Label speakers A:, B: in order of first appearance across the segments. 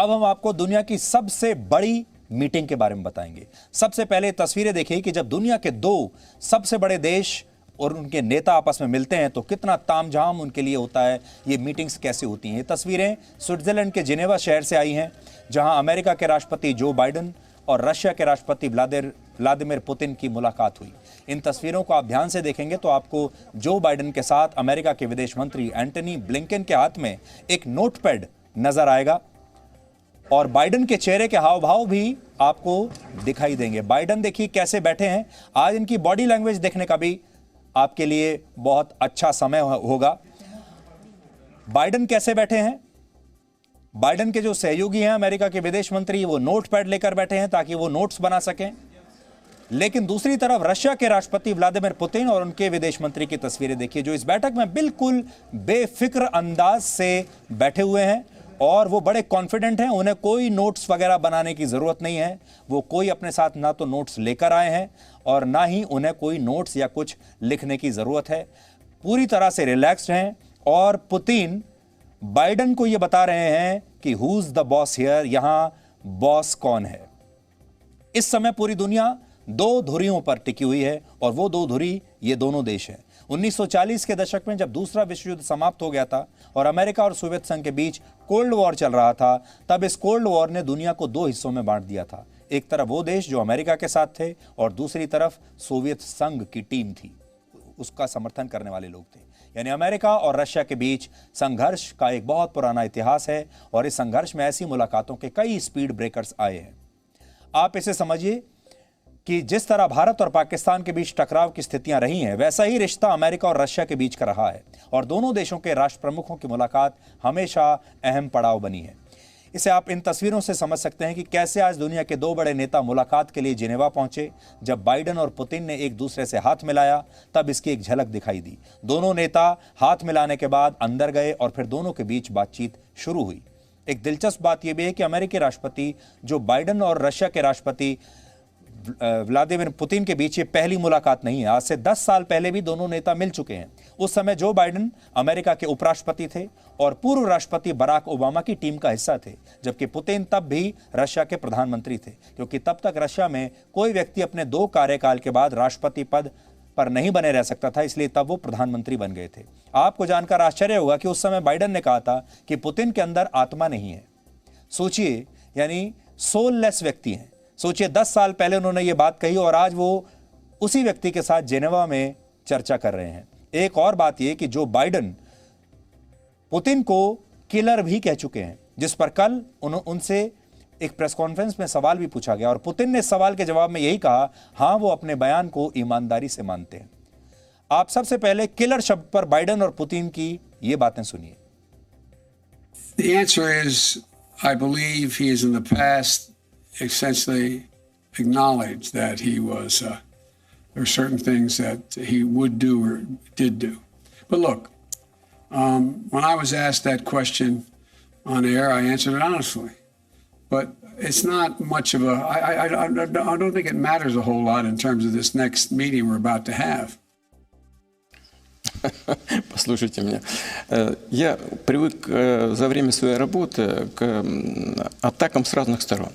A: अब हम आपको दुनिया की सबसे बड़ी मीटिंग के बारे में बताएंगे। सबसे पहले तस्वीरें देखिए कि जब दुनिया के दो सबसे बड़े देश और उनके नेता आपस में मिलते हैं तो कितना तामझाम उनके लिए होता है, ये मीटिंग्स कैसे होती हैं। ये तस्वीरें स्विट्जरलैंड के जिनेवा शहर से आई हैं, जहां अमेरिका के राष्ट्रपति जो बाइडेन और रशिया के राष्ट्रपति व्लादिमीर पुतिन की मुलाकात हुई। इन तस्वीरों को आप ध्यान से देखेंगे तो आपको जो बाइडेन के साथ अमेरिका के विदेश मंत्री एंटनी ब्लिंकन के हाथ में एक नोटपैड नजर आएगा और बाइडेन के चेहरे के हाव भाव भी आपको दिखाई देंगे। बाइडेन देखिए कैसे बैठे हैं। आज इनकी बॉडी लैंग्वेज देखने का भी आपके लिए बहुत अच्छा समय होगा। बाइडेन कैसे बैठे हैं? बाइडेन के जो सहयोगी हैं अमेरिका के विदेश मंत्री, वो नोटपैड लेकर बैठे हैं ताकि वो नोट्स बना सकें। लेकिन दूसरी तरफ रशिया के राष्ट्रपति व्लादिमीर पुतिन और उनके विदेश मंत्री की तस्वीरें देखिए, जो इस बैठक में बिल्कुल बेफिक्र अंदाज से बैठे हुए हैं और वो बड़े कॉन्फिडेंट हैं। उन्हें कोई नोट्स वगैरह बनाने की जरूरत नहीं है। वो कोई अपने साथ ना तो नोट्स लेकर आए हैं और ना ही उन्हें कोई नोट्स या कुछ लिखने की जरूरत है। पूरी तरह से रिलैक्स्ड हैं और पुतिन बाइडेन को यह बता रहे हैं कि who is the boss here, यहां बॉस कौन है। इस समय पूरी दुनिया दो धुरियों पर टिकी हुई है और वो दो धुरी ये दोनों देश हैं। 1940 के दशक में जब दूसरा विश्व युद्ध समाप्त हो गया था और अमेरिका और सोवियत संघ के बीच कोल्ड वॉर चल रहा था, तब इस कोल्ड वॉर ने दुनिया को दो हिस्सों में बांट दिया था। एक तरफ वो देश जो अमेरिका के साथ थे और दूसरी तरफ सोवियत संघ की टीम थी, उसका समर्थन करने वाले लोग थे। यानी अमेरिका और रशिया के बीच संघर्ष का एक बहुत पुराना इतिहास है और इस संघर्ष में ऐसी मुलाकातों के कई स्पीड ब्रेकर्स आए हैं। आप इसे समझिए कि जिस तरह भारत और पाकिस्तान के बीच टकराव की स्थितियां रही हैं, वैसा ही रिश्ता अमेरिका और रशिया के बीच का रहा है और दोनों देशों के राष्ट्र प्रमुखों की मुलाकात हमेशा अहम पड़ाव बनी है। इसे आप इन तस्वीरों से समझ सकते हैं कि कैसे आज दुनिया के दो बड़े नेता मुलाकात के लिए जिनेवा पहुंचे। जब बाइडेन और पुतिन ने एक दूसरे से हाथ मिलाया तब इसकी एक झलक दिखाई दी। दोनों नेता हाथ मिलाने के बाद अंदर गए और फिर दोनों के बीच बातचीत शुरू हुई। एक दिलचस्प बात यह भी है कि अमेरिकी राष्ट्रपति जो बाइडेन और रशिया के राष्ट्रपति व्लादिमीर पुतिन के बीच ये पहली मुलाकात नहीं है। आज से 10 साल पहले भी दोनों नेता मिल चुके हैं। उस समय जो बाइडेन अमेरिका के उपराष्ट्रपति थे और पूर्व राष्ट्रपति बराक ओबामा की टीम का हिस्सा थे, जबकि पुतिन तब भी रशिया के प्रधानमंत्री थे, क्योंकि तब तक रशिया में कोई व्यक्ति अपने 2 कार्यकाल के बाद राष्ट्रपति पद पर नहीं बने रह सकता था, इसलिए तब वो प्रधानमंत्री बन गए थे। आपको जानकर आश्चर्य होगा कि उस समय बाइडेन ने कहा था कि पुतिन के अंदर आत्मा नहीं है। सोचिए, यानी सोललेस व्यक्ति हैं। सोचिए 10 साल पहले उन्होंने ये बात कही और आज वो उसी व्यक्ति के साथ जेनेवा में चर्चा कर रहे हैं। एक और बात यह कि जो बाइडेन पुतिन को किलर भी कह चुके हैं, जिस पर कल उनसे एक प्रेस कॉन्फ्रेंस में सवाल भी पूछा गया और पुतिन ने सवाल के जवाब में यही कहा, हां वो अपने बयान को ईमानदारी से मानते हैं। आप सबसे पहले किलर शब्द पर बाइडेन और पुतिन की ये बातें सुनिए।
B: The answer is, I believe he is in the past essentially acknowledged that he was, there are certain things that he would do or did do. But look, when I was asked that question on air, I answered it honestly. But it's not much of a, I don't think it matters a whole lot in terms of this next meeting we're about to have.
C: Послушайте меня. Я привык за время своей работы к атакам с разных сторон.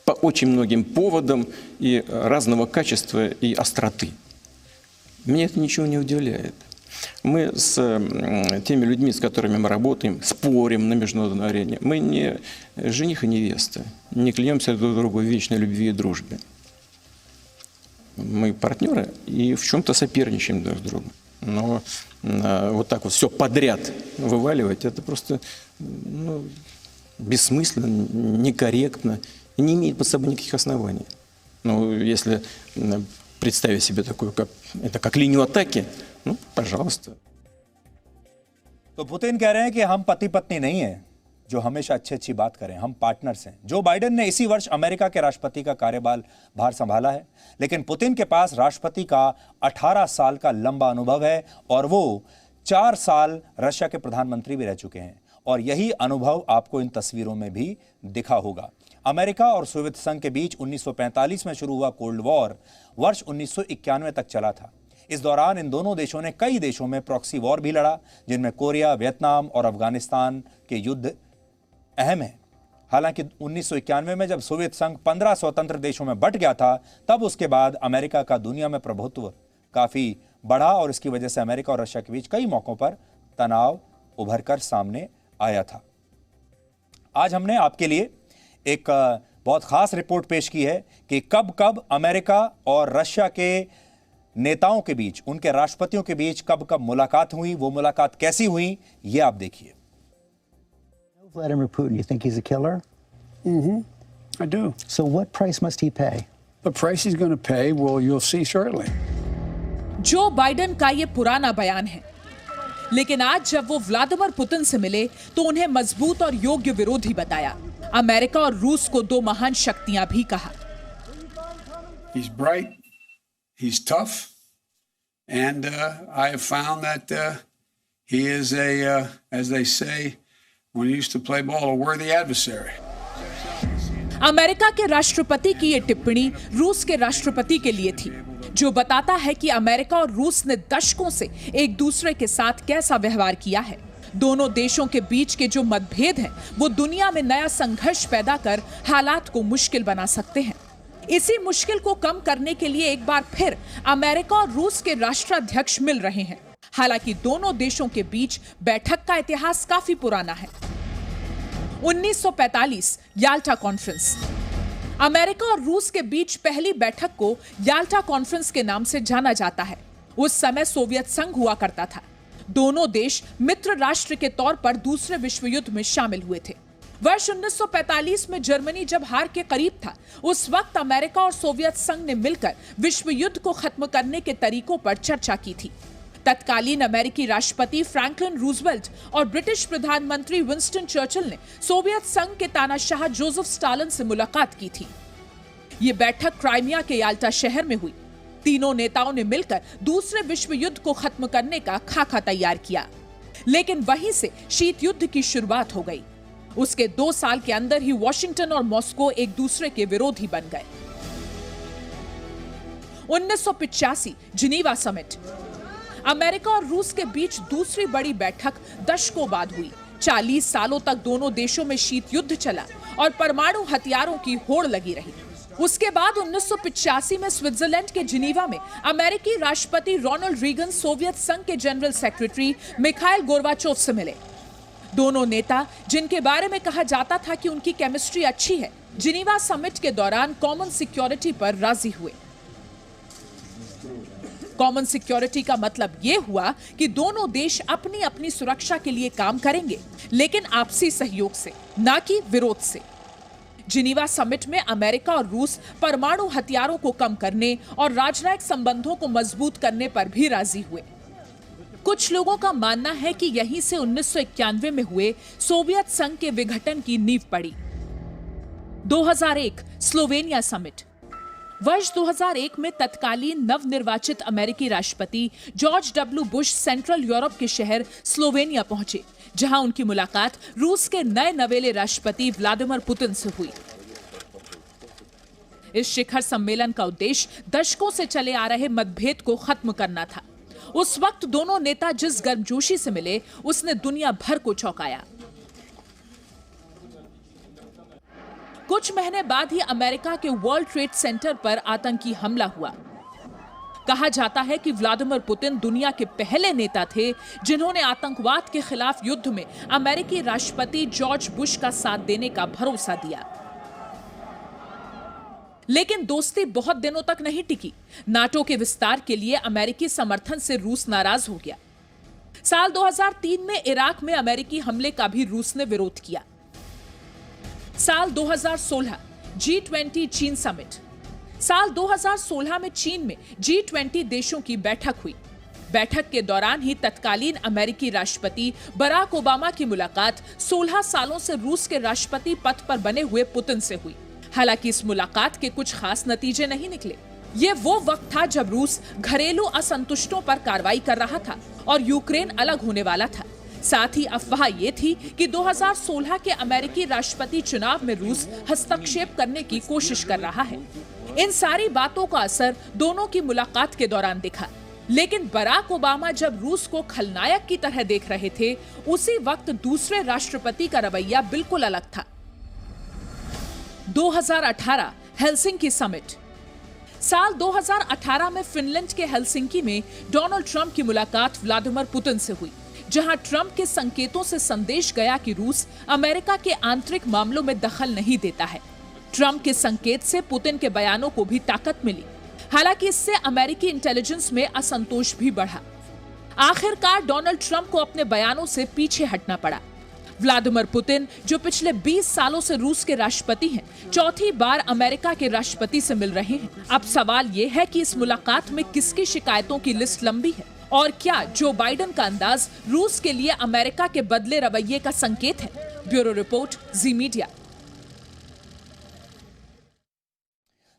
C: По очень многим поводам и разного качества и остроты. Меня это ничего не удивляет. Мы с теми людьми, с которыми мы работаем, спорим на международной арене. Мы не жених и невеста, не клянемся друг другу в вечной любви и дружбе. Мы партнеры и в чем-то соперничаем друг с другом. Но вот так вот все подряд вываливать, это просто бессмысленно, некорректно и не имеет под собой никаких оснований. Ну, если представить себе такую, как линию атаки, ну, пожалуйста.
A: तो Putin कह रहे हैं कि हम पति पत्नी नहीं हैं जो हमेशा अच्छी बात करें, हम पार्टनर्स हैं। जो बाइडेन ने इसी वर्ष अमेरिका के राष्ट्रपति का कार्यभार संभाला है, लेकिन पुतिन के पास राष्ट्रपति का 18 साल का लंबा अनुभव है और वो 4 साल रशिया के प्रधानमंत्री भी रह चुके हैं और यही अनुभव आपको इन तस्वीरों में भी दिखा होगा। अमेरिका और सोवियत संघ के बीच 1945 में शुरू हुआ कोल्ड वॉर वर्ष 1991 तक चला था। इस दौरान इन दोनों देशों ने कई देशों में प्रॉक्सी वॉर भी लड़ा, जिनमें कोरिया, वियतनाम और अफगानिस्तान के युद्ध अहम है। हालांकि 1991 में जब सोवियत संघ 15 स्वतंत्र देशों में बंट गया था, तब उसके बाद अमेरिका का दुनिया में प्रभुत्व काफी बढ़ा और इसकी वजह से अमेरिका और रशिया के बीच कई मौकों पर तनाव उभरकर सामने आया था। आज हमने आपके लिए एक बहुत खास रिपोर्ट पेश की है कि कब कब अमेरिका और रशिया के नेताओं के बीच, उनके राष्ट्रपतियों के बीच कब कब मुलाकात हुई, वो मुलाकात कैसी हुई, ये आप देखिए।
D: Vladimir Putin, you think he's a killer?
B: I do.
D: So what price must he pay?
B: The price he's going to pay, well, you'll see shortly.
E: Joe Biden का ये पुराना बयान है, लेकिन आज जब वो व्लादिमीर पुतिन से मिले तो उन्हें मजबूत और योग्य विरोधी बताया। अमेरिका और रूस को दो महान शक्तियां भी कहा।
B: He's bright, he's tough, and I have found that he is as they say, when he used to play ball, a worthy adversary.
E: America के राष्ट्रपति की ये टिप्पणी रूस के राष्ट्रपति के लिए थी, जो बताता है कि अमेरिका और रूस ने दशकों से एक दूसरे के साथ कैसा व्यवहार किया है। दोनों देशों के बीच के जो मतभेद हैं, वो दुनिया में नया संघर्ष पैदा कर हालात को मुश्किल बना सकते हैं। इसी मुश्किल को कम करने के लिए एक बार फिर अमेरिका और रूस के राष्ट्राध्यक्ष मिल रहे हैं। हालांकि दोनों देशों के बीच बैठक का इतिहास काफी पुराना है। 1945 याल्टा कॉन्फ्रेंस। अमेरिका और रूस के बीच पहली बैठक को याल्टा कॉन्फ्रेंस के नाम से जाना जाता है। उस समय सोवियत संघ हुआ करता था। दोनों देश मित्र राष्ट्र के तौर पर दूसरे विश्व युद्ध में शामिल हुए थे। वर्ष 1945 में जर्मनी जब हार के करीब था, उस वक्त अमेरिका और सोवियत संघ ने मिलकर विश्व युद्ध को खत्म करने के तरीकों पर चर्चा की थी। तत्कालीन अमेरिकी राष्ट्रपति फ्रैंकलिन रूजवेल्ट और ब्रिटिश प्रधानमंत्री विंस्टन चर्चिल ने सोवियत संघ के तानाशाह जोसेफ स्टालिन से मुलाकात की थी। ये बैठक क्राइमिया के याल्टा शहर में हुई। तीनों नेताओं ने मिलकर दूसरे विश्व युद्ध को खत्म करने का खाका तैयार किया, लेकिन वहीं से शीत युद्ध की शुरुआत हो गई। उसके 2 साल के अंदर ही वॉशिंगटन और मॉस्को एक दूसरे के विरोधी बन गए। 1985 जिनीवा समिट। अमेरिका और रूस के बीच दूसरी बड़ी बैठक दशकों बाद हुई। 40 सालों तक दोनों देशों में शीत युद्ध चला और परमाणु हथियारों की होड़ लगी रही। उसके बाद 1985 में स्विट्जरलैंड के जिनीवा में अमेरिकी राष्ट्रपति रोनाल्ड रीगन सोवियत संघ के जनरल सेक्रेटरी मिखाइल गोर्बाचोव से मिले। दोनों नेता, जिनके बारे में कहा जाता था कि उनकी केमिस्ट्री अच्छी है, जिनीवा समिट के दौरान कॉमन सिक्योरिटी पर राजी हुए। कॉमन सिक्योरिटी का मतलब यह हुआ कि दोनों देश अपनी अपनी सुरक्षा के लिए काम करेंगे, लेकिन आपसी सहयोग से, ना कि विरोध से। जिनीवा समिट में अमेरिका और रूस परमाणु हथियारों को कम करने और राजनयिक संबंधों को मजबूत करने पर भी राजी हुए। कुछ लोगों का मानना है कि यहीं से 1991 में हुए सोवियत संघ के विघटन की नींव पड़ी। 2001 स्लोवेनिया समिट। वर्ष 2001 में तत्कालीन नवनिर्वाचित अमेरिकी राष्ट्रपति George W Bush central Europe के शहर स्लोवेनिया पहुंचे, जहां उनकी मुलाकात रूस के नए नवेले राष्ट्रपति व्लादिमीर पुतिन से हुई। इस शिखर सम्मेलन का उद्देश्य दशकों से चले आ रहे मतभेद को खत्म करना था। उस वक्त दोनों नेता जिस गर्मजोशी से मिले, उसने दुनिया भर को चौंकाया। कुछ महीने बाद ही अमेरिका के वर्ल्ड ट्रेड सेंटर पर आतंकी हमला हुआ। कहा जाता है कि व्लादिमीर पुतिन दुनिया के पहले नेता थे जिन्होंने आतंकवाद के खिलाफ युद्ध में अमेरिकी राष्ट्रपति जॉर्ज बुश का साथ देने का भरोसा दिया। लेकिन दोस्ती बहुत दिनों तक नहीं टिकी। नाटो के विस्तार के लिए अमेरिकी समर्थन से रूस नाराज हो गया। साल 2003 में इराक में अमेरिकी हमले का भी रूस ने विरोध किया। साल 2016 G20 चीन समिट। साल 2016 में चीन में G20 देशों की बैठक हुई। बैठक के दौरान ही तत्कालीन अमेरिकी राष्ट्रपति बराक ओबामा की मुलाकात 16 सालों से रूस के राष्ट्रपति पद पर बने हुए पुतिन से हुई। हालांकि इस मुलाकात के कुछ खास नतीजे नहीं निकले। ये वो वक्त था जब रूस घरेलू असंतुष्टों पर कार्रवाई कर रहा था और यूक्रेन अलग होने वाला था। साथ ही अफवाह ये थी कि 2016 के अमेरिकी राष्ट्रपति चुनाव में रूस हस्तक्षेप करने की कोशिश कर रहा है। इन सारी बातों का असर दोनों की मुलाकात के दौरान दिखा, लेकिन बराक ओबामा जब रूस को खलनायक की तरह देख रहे थे, उसी वक्त दूसरे राष्ट्रपति का रवैया बिल्कुल अलग था। 2018 हेलसिंकी समिट। साल 2018 में फिनलैंड के हेलसिंकी में डोनाल्ड ट्रंप की मुलाकात व्लादिमीर पुतिन से हुई, जहां ट्रंप के संकेतों से संदेश गया कि रूस अमेरिका के आंतरिक मामलों में दखल नहीं देता है। ट्रंप के संकेत से पुतिन के बयानों को भी ताकत मिली। हालांकि इससे अमेरिकी इंटेलिजेंस में असंतोष भी बढ़ा। आखिरकार डोनाल्ड ट्रंप को अपने बयानों से पीछे हटना पड़ा। व्लादिमीर पुतिन, जो पिछले 20 सालों से रूस के राष्ट्रपति हैं, चौथी बार अमेरिका के राष्ट्रपति से मिल रहे हैं। अब सवाल यह है कि इस मुलाकात में किसकी शिकायतों की लिस्ट लंबी है और क्या जो बाइडेन का अंदाज रूस के लिए अमेरिका के बदले रवैये का संकेत है। ब्यूरो रिपोर्ट, जी मीडिया।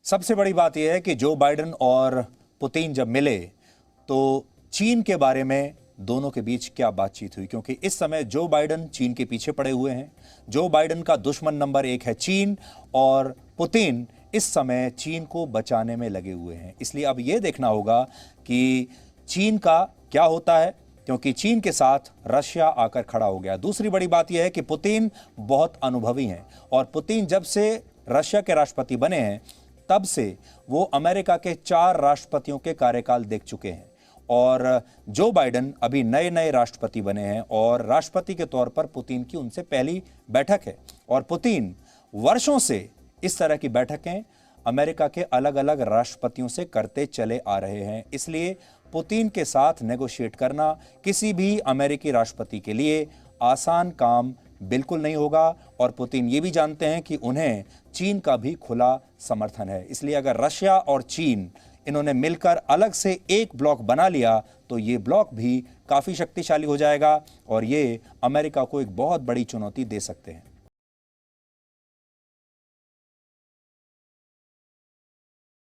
A: सबसे बड़ी बात यह है कि जो बाइडेन और पुतिन जब मिले तो चीन के बारे में दोनों के बीच क्या बातचीत हुई, क्योंकि इस समय जो बाइडेन चीन के पीछे पड़े हुए हैं। जो बाइडेन का दुश्मन नंबर 1 है चीन, और पुतिन इस समय चीन को बचाने में लगे हुए हैं। इसलिए अब यह देखना होगा कि चीन का क्या होता है, क्योंकि चीन के साथ रशिया आकर खड़ा हो गया। दूसरी बड़ी बात यह है कि पुतिन बहुत अनुभवी हैं, और पुतिन जब से रशिया के राष्ट्रपति बने हैं तब से वो अमेरिका के 4 राष्ट्रपतियों के कार्यकाल देख चुके हैं। और जो बाइडेन अभी नए नए राष्ट्रपति बने हैं और राष्ट्रपति के तौर पर पुतिन की उनसे पहली बैठक है। और पुतिन वर्षों से इस तरह की बैठकें अमेरिका के अलग अलग राष्ट्रपतियों से करते चले आ रहे हैं। इसलिए पुतिन के साथ नेगोशिएट करना किसी भी अमेरिकी राष्ट्रपति के लिए आसान काम बिल्कुल नहीं होगा। और पुतिन ये भी जानते हैं कि उन्हें चीन का भी खुला समर्थन है। इसलिए अगर रशिया और चीन इन्होंने मिलकर अलग से एक ब्लॉक बना लिया तो ये ब्लॉक भी काफ़ी शक्तिशाली हो जाएगा और ये अमेरिका को एक बहुत बड़ी चुनौती दे सकते हैं।